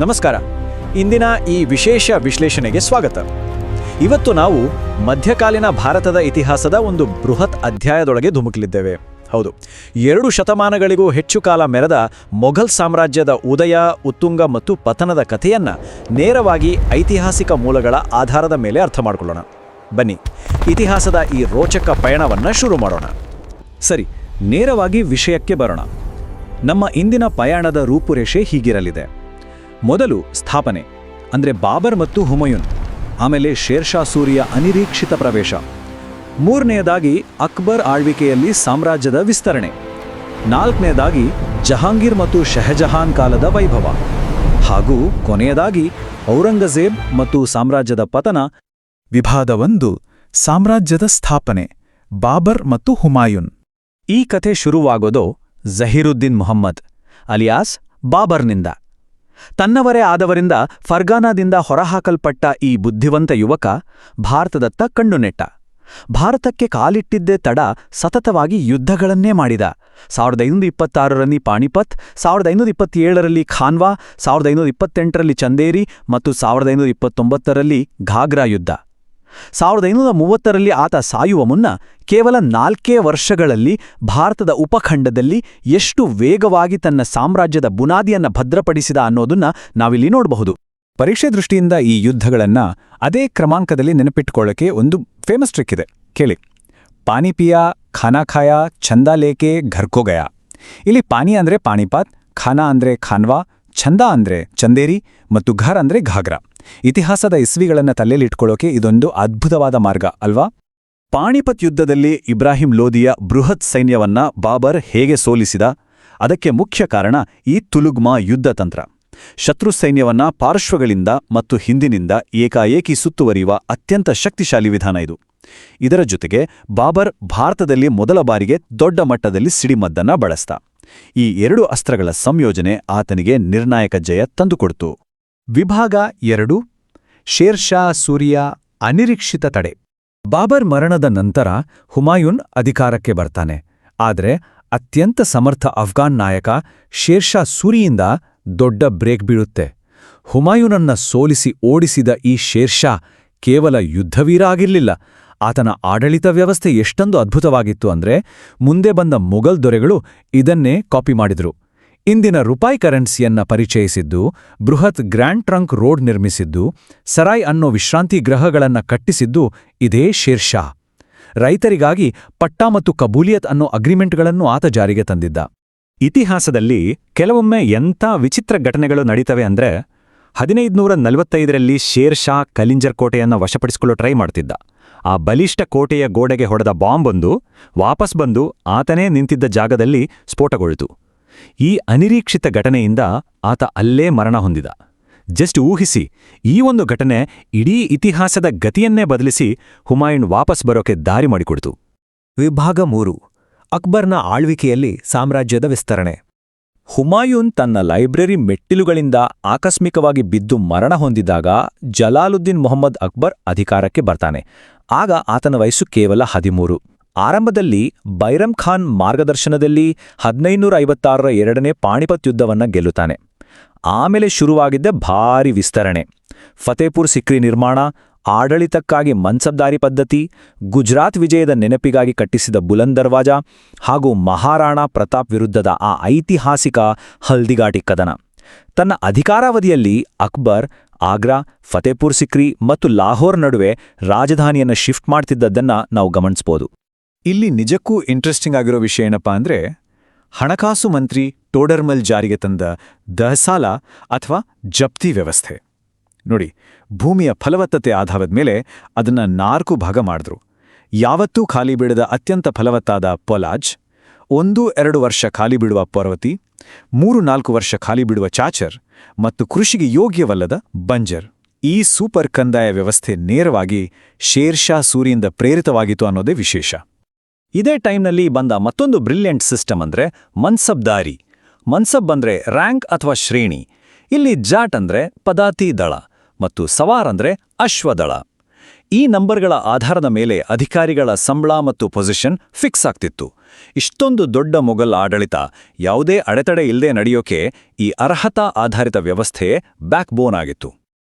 ನಮಸ್ಕಾರ. ಇಂದಿನ ಈ ವಿಶೇಷ ವಿಶ್ಲೇಷಣೆಗೆ ಸ್ವಾಗತ. ಇವತ್ತು ನಾವು ಮಧ್ಯಕಾಲೀನ ಭಾರತದ ಇತಿಹಾಸದ ಒಂದು ಬೃಹತ್ ಅಧ್ಯಾಯದೊಳಗೆ ಧುಮುಕಲಿದ್ದೇವೆ. ಹೌದು, 2 ಶತಮಾನಗಳಿಗೂ ಹೆಚ್ಚು ಕಾಲ ಮೆರೆದ ಮೊಘಲ್ ಸಾಮ್ರಾಜ್ಯದ ಉದಯ, ಉತ್ತುಂಗ ಮತ್ತು ಪತನದ ಕಥೆಯನ್ನು ನೇರವಾಗಿ ಐತಿಹಾಸಿಕ ಮೂಲಗಳ ಆಧಾರದ ಮೇಲೆ ಅರ್ಥ ಮಾಡಿಕೊಳ್ಳೋಣ. ಬನ್ನಿ, ಇತಿಹಾಸದ ಈ ರೋಚಕ ಪಯಣವನ್ನು ಶುರು ಮಾಡೋಣ. ಸರಿ, ನೇರವಾಗಿ ವಿಷಯಕ್ಕೆ ಬರೋಣ. ನಮ್ಮ ಇಂದಿನ ಪಯಣದ ರೂಪುರೇಷೆ ಹೀಗಿರಲಿದೆ. ಮೊದಲು ಸ್ಥಾಪನೆ, ಅಂದರೆ ಬಾಬರ್ ಮತ್ತು ಹುಮಾಯೂನ್. ಆಮೇಲೆ ಶೇರ್ ಶಾ ಸೂರಿಯ ಅನಿರೀಕ್ಷಿತ ಪ್ರವೇಶ. ಮೂರನೆಯದಾಗಿ ಅಕ್ಬರ್ ಆಳ್ವಿಕೆಯಲ್ಲಿ ಸಾಮ್ರಾಜ್ಯದ ವಿಸ್ತರಣೆ. ನಾಲ್ಕನೆಯದಾಗಿ ಜಹಾಂಗೀರ್ ಮತ್ತು ಶಹಜಹಾನ್ ಕಾಲದ ವೈಭವ. ಹಾಗೂ ಕೊನೆಯದಾಗಿ ಔರಂಗಜೇಬ್ ಮತ್ತು ಸಾಮ್ರಾಜ್ಯದ ಪತನ. ವಿಭಾಗ 1: ಸಾಮ್ರಾಜ್ಯದ ಸ್ಥಾಪನೆ, ಬಾಬರ್ ಮತ್ತು ಹುಮಾಯೂನ್. ಈ ಕಥೆ ಶುರುವಾಗೋದು ಝಹೀರುದ್ದೀನ್ ಮುಹಮ್ಮದ್ ಅಲಿಯಾಸ್ ಬಾಬರ್ನಿಂದ. ತನ್ನವರೇ ಆದವರಿಂದ ಫರ್ಗಾನಾದಿಂದ ಹೊರಹಾಕಲ್ಪಟ್ಟ ಈ ಬುದ್ಧಿವಂತ ಯುವಕ ಭಾರತದತ್ತ ಕಣ್ಣು ನೆಟ್ಟ. ಭಾರತಕ್ಕೆ ಕಾಲಿಟ್ಟಿದ್ದೇ ತಡ ಸತತವಾಗಿ ಯುದ್ಧಗಳನ್ನೇ ಮಾಡಿದ. 1526ರಲ್ಲಿ ಪಾಣಿಪತ್, 1527ರಲ್ಲಿ ಖಾನ್ವಾ, 1528ರಲ್ಲಿ ಚಂದೇರಿ ಮತ್ತು 1529ರಲ್ಲಿ ಘಾಗ್ರಾ ಯುದ್ಧ. 1530ರಲ್ಲಿ ಆತ ಸಾಯುವ ಮುನ್ನ ಕೇವಲ 4 ವರ್ಷಗಳಲ್ಲಿ ಭಾರತದ ಉಪಖಂಡದಲ್ಲಿ ಎಷ್ಟು ವೇಗವಾಗಿ ತನ್ನ ಸಾಮ್ರಾಜ್ಯದ ಬುನಾದಿಯನ್ನು ಭದ್ರಪಡಿಸಿದ ಅನ್ನೋದನ್ನ ನಾವಿಲ್ಲಿ ನೋಡಬಹುದು. ಪರೀಕ್ಷೆ ದೃಷ್ಟಿಯಿಂದ ಈ ಯುದ್ಧಗಳನ್ನು ಅದೇ ಕ್ರಮಾಂಕದಲ್ಲಿ ನೆನಪಿಟ್ಕೊಳ್ಳೋಕೆ ಒಂದು ಫೇಮಸ್ ಟ್ರಿಕ್ ಇದೆ, ಕೇಳಿ. ಪಾನಿಪಿಯಾ, ಖಾನಾಖಾಯ, ಛಂದಾಲೇಕೆ, ಘರ್ಕೋಗಯ. ಇಲ್ಲಿ ಪಾನಿ ಅಂದರೆ ಪಾಣಿಪಾತ್, ಖಾನಾ ಅಂದರೆ ಖಾನ್ವಾ, ಛಂದ ಅಂದರೆ ಚಂದೇರಿ ಮತ್ತು ಘರ್ ಅಂದರೆ ಘಾಗ್ರಾ. ಇತಿಹಾಸದ ಇಸ್ವಿಗಳನ್ನು ತಲೆಯಲ್ಲಿಟ್ಕೊಳ್ಳೋಕೆ ಇದೊಂದು ಅದ್ಭುತವಾದ ಮಾರ್ಗ ಅಲ್ವಾ? ಪಾಣಿಪತ್ ಯುದ್ಧದಲ್ಲಿ ಇಬ್ರಾಹಿಂ ಲೋದಿಯ ಬೃಹತ್ ಸೈನ್ಯವನ್ನ ಬಾಬರ್ ಹೇಗೆ ಸೋಲಿಸಿದ? ಅದಕ್ಕೆ ಮುಖ್ಯ ಕಾರಣ ಈ ತುಲುಗ್ಮಾ ಯುದ್ಧ ತಂತ್ರ. ಶತ್ರು ಸೈನ್ಯವನ್ನ ಪಾರ್ಶ್ವಗಳಿಂದ ಮತ್ತು ಹಿಂದಿನಿಂದ ಏಕಾಏಕಿ ಸುತ್ತುವರಿಯುವ ಅತ್ಯಂತ ಶಕ್ತಿಶಾಲಿ ವಿಧಾನ ಇದು. ಇದರ ಜೊತೆಗೆ ಬಾಬರ್ ಭಾರತದಲ್ಲಿ ಮೊದಲ ಬಾರಿಗೆ ದೊಡ್ಡ ಮಟ್ಟದಲ್ಲಿ ಸಿಡಿಮದ್ದನ್ನ ಬಳಸ್ದ. ಈ 2 ಅಸ್ತ್ರಗಳ ಸಂಯೋಜನೆ ಆತನಿಗೆ ನಿರ್ಣಾಯಕ ಜಯ ತಂದುಕೊಡ್ತು. ವಿಭಾಗ 2: ಶೇರ್ ಶಾ ಸೂರಿಯ ಅನಿರೀಕ್ಷಿತ ತಡೆ. ಬಾಬರ್ ಮರಣದ ನಂತರ ಹುಮಾಯೂನ್ ಅಧಿಕಾರಕ್ಕೆ ಬರ್ತಾನೆ. ಆದರೆ ಅತ್ಯಂತ ಸಮರ್ಥ ಅಫ್ಘಾನ್ ನಾಯಕ ಶೇರ್ ಶಾ ಸೂರಿಯಿಂದ ದೊಡ್ಡ ಬ್ರೇಕ್ ಬೀಳುತ್ತೆ. ಹುಮಾಯೂನನ್ನ ಸೋಲಿಸಿ ಓಡಿಸಿದ ಈ ಶೇರ್ ಶಾ ಕೇವಲ ಯುದ್ಧವೀರ ಆಗಿರಲಿಲ್ಲ. ಆತನ ಆಡಳಿತ ವ್ಯವಸ್ಥೆ ಎಷ್ಟೊಂದು ಅದ್ಭುತವಾಗಿತ್ತು ಅಂದ್ರೆ ಮುಂದೆ ಬಂದ ಮೊಘಲ್ ದೊರೆಗಳು ಇದನ್ನೇ ಕಾಪಿ ಮಾಡಿದ್ರು. ಇಂದಿನ ರೂಪಾಯಿ ಕರೆನ್ಸಿಯನ್ನ ಪರಿಚಯಿಸಿದ್ದು, ಬೃಹತ್ ಗ್ರ್ಯಾಂಡ್ ಟ್ರಂಕ್ ರೋಡ್ ನಿರ್ಮಿಸಿದ್ದು, ಸರಾಯ್ ಅನ್ನೋ ವಿಶ್ರಾಂತಿ ಗೃಹಗಳನ್ನ ಕಟ್ಟಿಸಿದ್ದು ಇದೇ ಶೇರ್ ಶಾ. ರೈತರಿಗಾಗಿ ಪಟ್ಟಾ ಮತ್ತು ಕಬೂಲಿಯತ್ ಅನ್ನೋ ಅಗ್ರಿಮೆಂಟ್ಗಳನ್ನು ಆತ ಜಾರಿಗೆ ತಂದಿದ್ದ. ಇತಿಹಾಸದಲ್ಲಿ ಕೆಲವೊಮ್ಮೆ ಎಂಥ ವಿಚಿತ್ರ ಘಟನೆಗಳು ನಡೀತವೆ ಅಂದ್ರೆ, 1545ರಲ್ಲಿ ಶೇರ್ ಶಾ ಕಲಿಂಜರ್ ಕೋಟೆಯನ್ನು ವಶಪಡಿಸಿಕೊಳ್ಳೋ ಟ್ರೈ ಮಾಡ್ತಿದ್ದ. ಆ ಬಲಿಷ್ಠ ಕೋಟೆಯ ಗೋಡೆಗೆ ಹೊಡೆದ ಬಾಂಬೊಂದು ವಾಪಸ್ ಬಂದು ಆತನೇ ನಿಂತಿದ್ದ ಜಾಗದಲ್ಲಿ ಸ್ಫೋಟಗೊಳ್ತು. ಈ ಅನಿರೀಕ್ಷಿತ ಘಟನೆಯಿಂದ ಆತ ಅಲ್ಲೇ ಮರಣ ಹೊಂದಿದ. ಜಸ್ಟ್ ಊಹಿಸಿ, ಈ ಒಂದು ಘಟನೆ ಇಡೀ ಇತಿಹಾಸದ ಗತಿಯನ್ನೇ ಬದಲಿಸಿ ಹುಮಾಯೂನ್ ವಾಪಸ್ ಬರೋಕೆ ದಾರಿ ಮಾಡಿಕೊಡ್ತು. ವಿಭಾಗ 3: ಅಕ್ಬರ್ನ ಆಳ್ವಿಕೆಯಲ್ಲಿ ಸಾಮ್ರಾಜ್ಯದ ವಿಸ್ತರಣೆ. ಹುಮಾಯೂನ್ ತನ್ನ ಲೈಬ್ರರಿ ಮೆಟ್ಟಿಲುಗಳಿಂದ ಆಕಸ್ಮಿಕವಾಗಿ ಬಿದ್ದು ಮರಣ ಹೊಂದಿದಾಗ ಜಲಾಲುದ್ದೀನ್ ಮೊಹಮ್ಮದ್ ಅಕ್ಬರ್ ಅಧಿಕಾರಕ್ಕೆ ಬರ್ತಾನೆ. ಆಗ ಆತನ ವಯಸ್ಸು ಕೇವಲ 13. ಆರಂಭದಲ್ಲಿ ಬೈರಮ್ ಖಾನ್ ಮಾರ್ಗದರ್ಶನದಲ್ಲಿ 1556ರ 2ನೇ ಪಾಣಿಪತ್ ಯುದ್ಧವನ್ನ ಗೆಲ್ಲುತ್ತಾನೆ. ಆಮೇಲೆ ಶುರುವಾಗಿದ್ದ ಭಾರಿ ವಿಸ್ತರಣೆ. ಫತೇಪುರ್ ಸಿಕ್ರಿ ನಿರ್ಮಾಣ, ಆಡಳಿತಕ್ಕಾಗಿ ಮನ್ಸಬ್ದಾರಿ ಪದ್ಧತಿ, ಗುಜರಾತ್ ವಿಜಯದ ನೆನಪಿಗಾಗಿ ಕಟ್ಟಿಸಿದ ಬುಲಂದ್ ದರ್ವಾಜಾ ಹಾಗೂ ಮಹಾರಾಣಾ ಪ್ರತಾಪ್ ವಿರುದ್ಧದ ಆ ಐತಿಹಾಸಿಕ ಹಲ್ದಿಘಾಟಿ ಕದನ. ತನ್ನ ಅಧಿಕಾರಾವಧಿಯಲ್ಲಿ ಅಕ್ಬರ್ ಆಗ್ರಾ, ಫತೇಪುರ್ ಸಿಕ್ರಿ ಮತ್ತು ಲಾಹೋರ್ ನಡುವೆ ರಾಜಧಾನಿಯನ್ನು ಶಿಫ್ಟ್ ಮಾಡ್ತಿದ್ದದ್ದನ್ನ ನಾವು ಗಮನಿಸಬಹುದು. ಇಲ್ಲಿ ನಿಜಕ್ಕೂ ಇಂಟ್ರೆಸ್ಟಿಂಗ್ ಆಗಿರೋ ವಿಷಯ ಏನಪ್ಪಾ ಅಂದ್ರೆ, ಹಣಕಾಸು ಮಂತ್ರಿ ಟೋಡರ್ಮಲ್ ಜಾರಿಗೆ ತಂದ ದಹಸಾಲ ಅಥವಾ ಜಪ್ತಿ ವ್ಯವಸ್ಥೆ. ನೋಡಿ, ಭೂಮಿಯ ಫಲವತ್ತತೆ ಆಧಾರದ ಮೇಲೆ ಅದನ್ನ 4 ಭಾಗ ಮಾಡಿದ್ರು. ಯಾವತ್ತೂ ಖಾಲಿ ಬಿಡದ ಅತ್ಯಂತ ಫಲವತ್ತಾದ ಪೊಲಾಜ್, 1-2 ವರ್ಷ ಖಾಲಿ ಬಿಡುವ ಪರ್ವತಿ, 3-4 ವರ್ಷ ಖಾಲಿ ಬಿಡುವ ಚಾಚರ್ ಮತ್ತು ಕೃಷಿಗೆ ಯೋಗ್ಯವಲ್ಲದ ಬಂಜರ್. ಈ ಸೂಪರ್ ಕಂದಾಯ ವ್ಯವಸ್ಥೆ ನೇರವಾಗಿ ಶೇರ್ ಶಾ ಸೂರಿಯಿಂದ ಪ್ರೇರಿತವಾಗಿತ್ತು ಅನ್ನೋದೇ ವಿಶೇಷ. ಇದೇ ಟೈಮ್ನಲ್ಲಿ ಬಂದ ಮತ್ತೊಂದು ಬ್ರಿಲಿಯಂಟ್ ಸಿಸ್ಟಮ್ ಅಂದ್ರೆ ಮನ್ಸಬ್ದಾರಿ. ಮನ್ಸಬ್ ಅಂದ್ರೆ ರ್ಯಾಂಕ್ ಅಥವಾ ಶ್ರೇಣಿ. ಇಲ್ಲಿ ಜಾಟ್ ಅಂದ್ರೆ ಪದಾತಿ ದಳ ಮತ್ತು ಸವಾರ್ ಅಂದ್ರೆ ಅಶ್ವದಳ. ಈ ನಂಬರ್ಗಳ ಆಧಾರದ ಮೇಲೆ ಅಧಿಕಾರಿಗಳ ಸಂಬಳ ಮತ್ತು ಪೊಸಿಷನ್ ಫಿಕ್ಸ್ ಆಗ್ತಿತ್ತು. ಇಷ್ಟೊಂದು ದೊಡ್ಡ ಮೊಘಲ್ ಆಡಳಿತ ಯಾವುದೇ ಅಡೆತಡೆ ಇಲ್ಲದೆ ನಡೆಯೋಕೆ ಈ ಅರ್ಹತಾ ಆಧಾರಿತ ವ್ಯವಸ್ಥೆ ಬ್ಯಾಕ್ ಬೋನ್ ಆಗಿತ್ತು.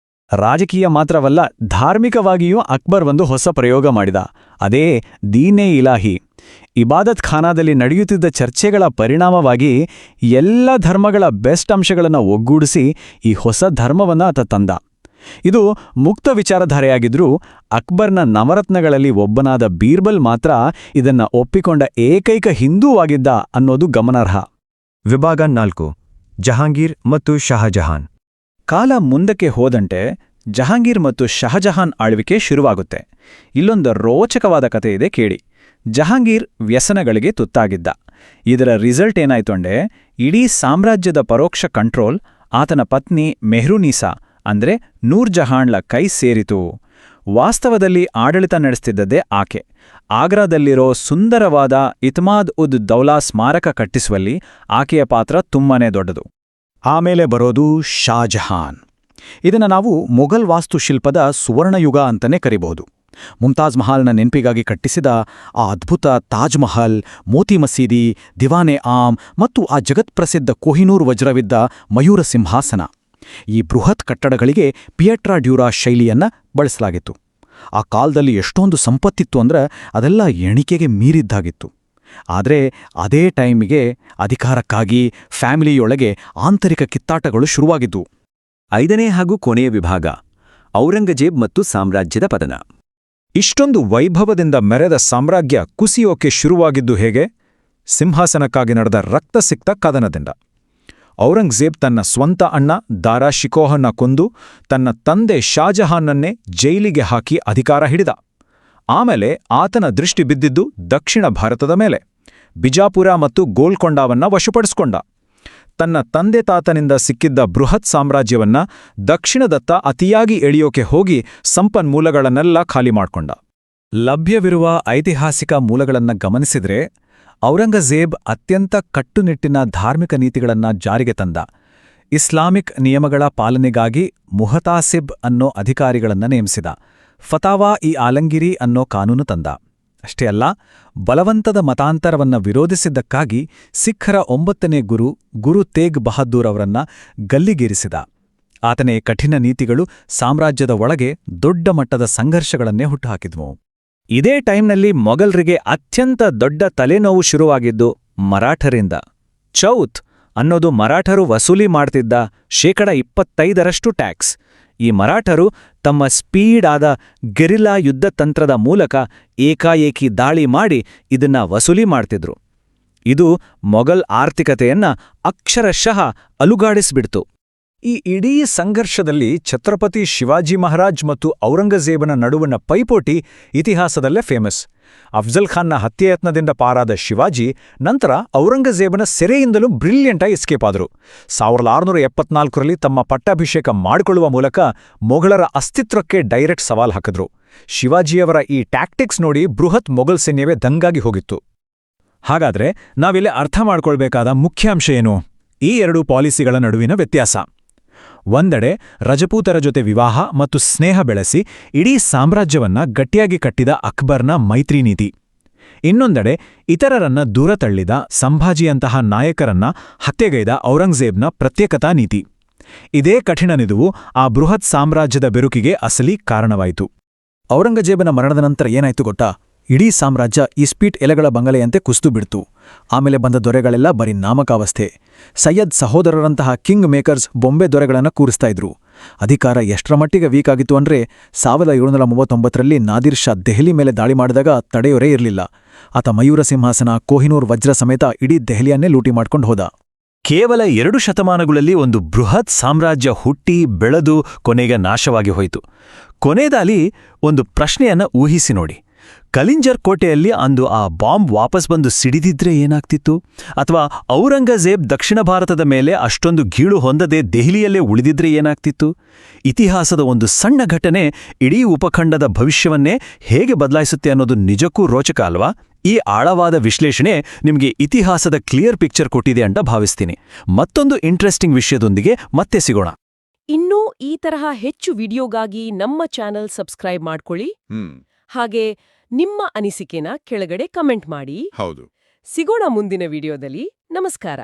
ರಾಜಕೀಯ ಮಾತ್ರವಲ್ಲ, ಧಾರ್ಮಿಕವಾಗಿಯೂ ಅಕ್ಬರ್ ಒಂದು ಹೊಸ ಪ್ರಯೋಗ ಮಾಡಿದ. ಅದೇ ದೀನೇ ಇಲಾಹಿ. ಇಬಾದತ್ ಖಾನಾದಲ್ಲಿ ನಡೆಯುತ್ತಿದ್ದ ಚರ್ಚೆಗಳ ಪರಿಣಾಮವಾಗಿ ಎಲ್ಲ ಧರ್ಮಗಳ ಬೆಸ್ಟ್ ಅಂಶಗಳನ್ನು ಒಗ್ಗೂಡಿಸಿ ಈ ಹೊಸ ಧರ್ಮವನ್ನು ಆತ ತಂದ. ಇದು ಮುಕ್ತ ವಿಚಾರಧಾರೆಯಾಗಿದ್ರೂ ಅಕ್ಬರ್ನ ನವರತ್ನಗಳಲ್ಲಿ ಒಬ್ಬನಾದ ಬೀರ್ಬಲ್ ಮಾತ್ರ ಇದನ್ನ ಒಪ್ಪಿಕೊಂಡ ಏಕೈಕ ಹಿಂದೂವಾಗಿದ್ದ ಅನ್ನೋದು ಗಮನಾರ್ಹ. ವಿಭಾಗ 4 ಜಹಾಂಗೀರ್ ಮತ್ತು ಶಹಜಹಾನ್. ಕಾಲ ಮುಂದಕ್ಕೆ ಹೋದಂತೆ ಜಹಾಂಗೀರ್ ಮತ್ತು ಶಹಜಹಾನ್ ಆಳ್ವಿಕೆ ಶುರುವಾಗುತ್ತೆ. ಇಲ್ಲೊಂದು ರೋಚಕವಾದ ಕಥೆ ಇದೆ ಕೇಳಿ. ಜಹಾಂಗೀರ್ ವ್ಯಸನಗಳಿಗೆ ತುತ್ತಾಗಿದ್ದ. ಇದರ ರಿಸಲ್ಟ್ ಏನಾಯ್ತು ಅಂದ್ರೆ ಇಡೀ ಸಾಮ್ರಾಜ್ಯದ ಪರೋಕ್ಷ ಕಂಟ್ರೋಲ್ ಆತನ ಪತ್ನಿ ಮೆಹ್ರುನೀಸಾ ಅಂದ್ರೆ ನೂರ್ ಜಹಾನ್ಳ ಕೈ ಸೇರಿತು. ವಾಸ್ತವದಲ್ಲಿ ಆಡಳಿತ ನಡೆಸ್ತಿದ್ದದ್ದೇ ಆಕೆ. ಆಗ್ರಾದಲ್ಲಿರೋ ಸುಂದರವಾದ ಇತ್ಮಾದ್ ಉದ್ ದೌಲಾ ಸ್ಮಾರಕ ಕಟ್ಟಿಸುವಲ್ಲಿ ಆಕೆಯ ಪಾತ್ರ ತುಂಬಾನೇ ದೊಡ್ಡದು. ಆಮೇಲೆ ಬರೋದು ಶಾಜಹಾನ್. ಇದನ್ನು ನಾವು ಮೊಘಲ್ ವಾಸ್ತುಶಿಲ್ಪದ ಸುವರ್ಣಯುಗ ಅಂತಲೇ ಕರಿಬಹುದು. ಮುಮ್ತಾಜ್ ಮಹಲ್ನ ನೆನಪಿಗಾಗಿ ಕಟ್ಟಿಸಿದ ಆ ಅದ್ಭುತ ತಾಜ್ ಮಹಲ್, ಮೋತಿ ಮಸೀದಿ, ದಿವಾನೆ ಆಮ್ ಮತ್ತು ಆ ಜಗತ್ಪ್ರಸಿದ್ಧ ಕೊಹಿನೂರ್ ವಜ್ರವಿದ್ದ ಮಯೂರ ಸಿಂಹಾಸನ. ಈ ಬೃಹತ್ ಕಟ್ಟಡಗಳಿಗೆ ಪಿಯಟ್ರಾ ಡ್ಯೂರಾ ಶೈಲಿಯನ್ನ ಬಳಸಲಾಗಿತ್ತು. ಆ ಕಾಲದಲ್ಲಿ ಎಷ್ಟೊಂದು ಸಂಪತ್ತಿತ್ತು ಅಂದ್ರೆ ಅದೆಲ್ಲ ಎಣಿಕೆಗೆ ಮೀರಿದ್ದಾಗಿತ್ತು. ಆದರೆ ಅದೇ ಟೈಮಿಗೆ ಅಧಿಕಾರಕ್ಕಾಗಿ ಫ್ಯಾಮಿಲಿಯೊಳಗೆ ಆಂತರಿಕ ಕಿತ್ತಾಟಗಳು ಶುರುವಾಗಿದ್ವು. 5ನೇ ಹಾಗೂ ಕೊನೆಯ ವಿಭಾಗ ಔರಂಗಜೇಬ್ ಮತ್ತು ಸಾಮ್ರಾಜ್ಯದ ಪತನ. ಇಷ್ಟೊಂದು ವೈಭವದಿಂದ ಮೆರೆದ ಸಾಮ್ರಾಜ್ಯ ಕುಸಿಯೋಕೆ ಶುರುವಾಗಿದ್ದು ಹೇಗೆ? ಸಿಂಹಾಸನಕ್ಕಾಗಿ ನಡೆದ ರಕ್ತಸಿಕ್ತ ಕದನದಿಂದ. ಔರಂಗಜೇಬ್ ತನ್ನ ಸ್ವಂತ ಅಣ್ಣ ದಾರಾ ಶಿಕೋಹನ್ನ ಕೊಂದು ತನ್ನ ತಂದೆ ಶಾಜಹಾನ್ನನ್ನೇ ಜೈಲಿಗೆ ಹಾಕಿ ಅಧಿಕಾರ ಹಿಡಿದ. ಆಮೇಲೆ ಆತನ ದೃಷ್ಟಿ ಬಿದ್ದಿದ್ದು ದಕ್ಷಿಣ ಭಾರತದ ಮೇಲೆ. ಬಿಜಾಪುರ ಮತ್ತು ಗೋಲ್ಕೊಂಡವನ್ನ ವಶಪಡಿಸಿಕೊಂಡ. ತನ್ನ ತಂದೆ ತಾತನಿಂದ ಸಿಕ್ಕಿದ್ದ ಬೃಹತ್ ಸಾಮ್ರಾಜ್ಯವನ್ನ ದಕ್ಷಿಣದತ್ತ ಅತಿಯಾಗಿ ಎಳೆಯೋಕೆ ಹೋಗಿ ಸಂಪನ್ಮೂಲಗಳನ್ನೆಲ್ಲ ಖಾಲಿ ಮಾಡ್ಕೊಂಡ. ಲಭ್ಯವಿರುವ ಐತಿಹಾಸಿಕ ಮೂಲಗಳನ್ನು ಗಮನಿಸಿದ್ರೆ ಔರಂಗಜೇಬ್ ಅತ್ಯಂತ ಕಟ್ಟುನಿಟ್ಟಿನ ಧಾರ್ಮಿಕ ನೀತಿಗಳನ್ನು ಜಾರಿಗೆ ತಂದ. ಇಸ್ಲಾಮಿಕ್ ನಿಯಮಗಳ ಪಾಲನೆಗಾಗಿ ಮುಹತಾಸಿಬ್ ಅನ್ನೋ ಅಧಿಕಾರಿಗಳನ್ನು ನೇಮಿಸಿದ. ಫತಾವಾ ಇ ಆಲಂಗಿರಿ ಅನ್ನೋ ಕಾನೂನು ತಂದ. ಅಷ್ಟೇ ಅಲ್ಲ, ಬಲವಂತದ ಮತಾಂತರವನ್ನ ವಿರೋಧಿಸಿದ್ದಕ್ಕಾಗಿ ಸಿಖ್ಖರ 9ನೇ ಗುರು ತೇಗ್ ಬಹದ್ದೂರ್ ಅವರನ್ನ ಗಲ್ಲಿಗೇರಿಸಿದ. ಆತನೇ ಕಠಿಣ ನೀತಿಗಳು ಸಾಮ್ರಾಜ್ಯದ ಒಳಗೆ ದೊಡ್ಡ ಮಟ್ಟದ ಸಂಘರ್ಷಗಳನ್ನೇ ಹುಟ್ಟುಹಾಕಿದ್ವು. ಇದೇ ಟೈಮ್ನಲ್ಲಿ ಮೊಘಲ್ರಿಗೆ ಅತ್ಯಂತ ದೊಡ್ಡ ತಲೆನೋವು ಶುರುವಾಗಿದ್ದು ಮರಾಠರಿಂದ. ಚೌತ್ ಅನ್ನೋದು ಮರಾಠರು ವಸೂಲಿ ಮಾಡ್ತಿದ್ದ 25% ಟ್ಯಾಕ್ಸ್. ಈ ಮರಾಠರು ತಮ್ಮ ಸ್ಪೀಡ್ ಆದ ಗೆರಿಲ್ಲಾ ಯುದ್ಧತಂತ್ರದ ಮೂಲಕ ಏಕಾಏಕಿ ದಾಳಿ ಮಾಡಿ ಇದನ್ನ ವಸೂಲಿ ಮಾಡ್ತಿದ್ರು. ಇದು ಮೊಘಲ್ ಆರ್ಥಿಕತೆಯನ್ನ ಅಕ್ಷರಶಃ ಅಲುಗಾಡಿಸ್ಬಿಡ್ತು. ಈ ಇಡೀ ಸಂಘರ್ಷದಲ್ಲಿ ಛತ್ರಪತಿ ಶಿವಾಜಿ ಮಹಾರಾಜ್ ಮತ್ತು ಔರಂಗಜೇಬನ ನಡುವಣ ಪೈಪೋಟಿ ಇತಿಹಾಸದಲ್ಲೇ ಫೇಮಸ್. ಅಫ್ಜಲ್ ಖಾನ್ನ ಹತ್ಯೆಯತ್ನದಿಂದ ಪಾರಾದ ಶಿವಾಜಿ ನಂತರ ಔರಂಗಜೇಬನ ಸೆರೆಯಿಂದಲೂ ಬ್ರಿಲಿಯಂಟಾಗಿ ಎಸ್ಕೇಪ್ ಆದರು. 1674ರಲ್ಲಿ ತಮ್ಮ ಪಟ್ಟಾಭಿಷೇಕ ಮಾಡಿಕೊಳ್ಳುವ ಮೂಲಕ ಮೊಘಲರ ಅಸ್ತಿತ್ವಕ್ಕೆ ಡೈರೆಕ್ಟ್ ಸವಾಲ್ ಹಾಕಿದ್ರು. ಶಿವಾಜಿಯವರ ಈ ಟ್ಯಾಕ್ಟಿಕ್ಸ್ ನೋಡಿ ಬೃಹತ್ ಮೊಘಲ್ ಸೈನ್ಯವೇ ದಂಗಾಗಿ ಹೋಗಿತ್ತು. ಹಾಗಾದ್ರೆ ನಾವಿಲ್ಲಿ ಅರ್ಥ ಮಾಡ್ಕೊಳ್ಬೇಕಾದ ಮುಖ್ಯ ಅಂಶ ಏನು? ಈ ಎರಡೂ ಪಾಲಿಸಿಗಳ ನಡುವಿನ ವ್ಯತ್ಯಾಸ. ಒಂದೆಡೆ ರಜಪೂತರ ಜೊತೆ ವಿವಾಹ ಮತ್ತು ಸ್ನೇಹ ಬೆಳೆಸಿ ಇಡೀ ಸಾಮ್ರಾಜ್ಯವನ್ನ ಗಟ್ಟಿಯಾಗಿ ಕಟ್ಟಿದ ಅಕ್ಬರ್ನ ಮೈತ್ರಿ ನೀತಿ. ಇನ್ನೊಂದೆಡೆ ಇತರರನ್ನ ದೂರ ತಳ್ಳಿದ ಸಂಭಾಜಿಯಂತಹ ನಾಯಕರನ್ನ ಹತ್ಯೆಗೈದ ಔರಂಗಜೇಬ್ನ ಪ್ರತ್ಯೇಕತಾ ನೀತಿ. ಇದೇ ಕಠಿಣ ನಿಲುವು ಆ ಬೃಹತ್ ಸಾಮ್ರಾಜ್ಯದ ಬೆರುಕಿಗೆ ಅಸಲಿ ಕಾರಣವಾಯಿತು. ಔರಂಗಜೇಬನ ಮರಣದ ನಂತರ ಏನಾಯ್ತು ಗೊತ್ತಾ? ಇಡೀ ಸಾಮ್ರಾಜ್ಯ ಇಸ್ಪೀಟ್ ಎಲೆಗಳ ಬಂಗಲೆಯಂತೆ ಕುಸಿದು ಬಿಡ್ತು. ಆಮೇಲೆ ಬಂದ ದೊರೆಗಳೆಲ್ಲ ಬರೀ ನಾಮಕಾವಸ್ಥೆ. ಸೈಯದ್ ಸಹೋದರರಂತಹ ಕಿಂಗ್ ಮೇಕರ್ಸ್ ಬೊಂಬೆ ದೊರೆಗಳನ್ನು ಕೂರಿಸ್ತಾ ಇದ್ರು. ಅಧಿಕಾರ ಎಷ್ಟರ ಮಟ್ಟಿಗೆ ವೀಕ್ ಆಗಿತ್ತು ಅಂದ್ರೆ 1739ರಲ್ಲಿ ನಾದಿರ್ ಶಾ ದೆಹಲಿ ಮೇಲೆ ದಾಳಿ ಮಾಡಿದಾಗ ತಡೆಯೋರೇ ಇರಲಿಲ್ಲ. ಆತ ಮಯೂರ ಸಿಂಹಾಸನ, ಕೊಹಿನೂರ್ ವಜ್ರ ಸಮೇತ ಇಡೀ ದೆಹಲಿಯನ್ನೇ ಲೂಟಿ ಮಾಡ್ಕೊಂಡು ಹೋದ. ಕೇವಲ 2 ಶತಮಾನಗಳಲ್ಲಿ ಒಂದು ಬೃಹತ್ ಸಾಮ್ರಾಜ್ಯ ಹುಟ್ಟಿ ಬೆಳೆದು ಕೊನೆಗೆ ನಾಶವಾಗಿ ಹೋಯಿತು. ಕೊನೆಯಲ್ಲಿ ಒಂದು ಪ್ರಶ್ನೆಯನ್ನ ಊಹಿಸಿ ನೋಡಿ. ಕಲಿಂಜರ್ ಕೋಟೆಯಲ್ಲಿ ಅಂದು ಆ ಬಾಂಬ್ ವಾಪಸ್ ಬಂದು ಸಿಡಿದಿದ್ರೆ ಏನಾಗ್ತಿತ್ತು? ಅಥವಾ ಔರಂಗಜೇಬ್ ದಕ್ಷಿಣ ಭಾರತದ ಮೇಲೆ ಅಷ್ಟೊಂದು ಗೀಳು ಹೊಂದದೆ ದೆಹಲಿಯಲ್ಲೇ ಉಳಿದಿದ್ರೆ ಏನಾಗ್ತಿತ್ತು? ಇತಿಹಾಸದ ಒಂದು ಸಣ್ಣ ಘಟನೆ ಇಡೀ ಉಪಖಂಡದ ಭವಿಷ್ಯವನ್ನೇ ಹೇಗೆ ಬದಲಾಯಿಸುತ್ತೆ ಅನ್ನೋದು ನಿಜಕ್ಕೂ ರೋಚಕ ಅಲ್ವಾ? ಈ ಆಳವಾದ ವಿಶ್ಲೇಷಣೆ ನಿಮಗೆ ಇತಿಹಾಸದ ಕ್ಲಿಯರ್ ಪಿಕ್ಚರ್ ಕೊಟ್ಟಿದೆ ಅಂತ ಭಾವಿಸ್ತೀನಿ. ಮತ್ತೊಂದು ಇಂಟ್ರೆಸ್ಟಿಂಗ್ ವಿಷಯದೊಂದಿಗೆ ಮತ್ತೆ ಸಿಗೋಣ. ಇನ್ನೂ ಈ ತರಹ ಹೆಚ್ಚು ವಿಡಿಯೋಗಾಗಿ ನಮ್ಮ ಚಾನೆಲ್ ಸಬ್ಸ್ಕ್ರೈಬ್ ಮಾಡ್ಕೊಳ್ಳಿ. ಹಾಗೆ ನಿಮ್ಮ ಅನಿಸಿಕೆನ ಕೆಳಗಡೆ ಕಮೆಂಟ್ ಮಾಡಿ. ಹೌದು. ಸಿಗೋಣ ಮುಂದಿನ ವಿಡಿಯೋದಲ್ಲಿ. ನಮಸ್ಕಾರ.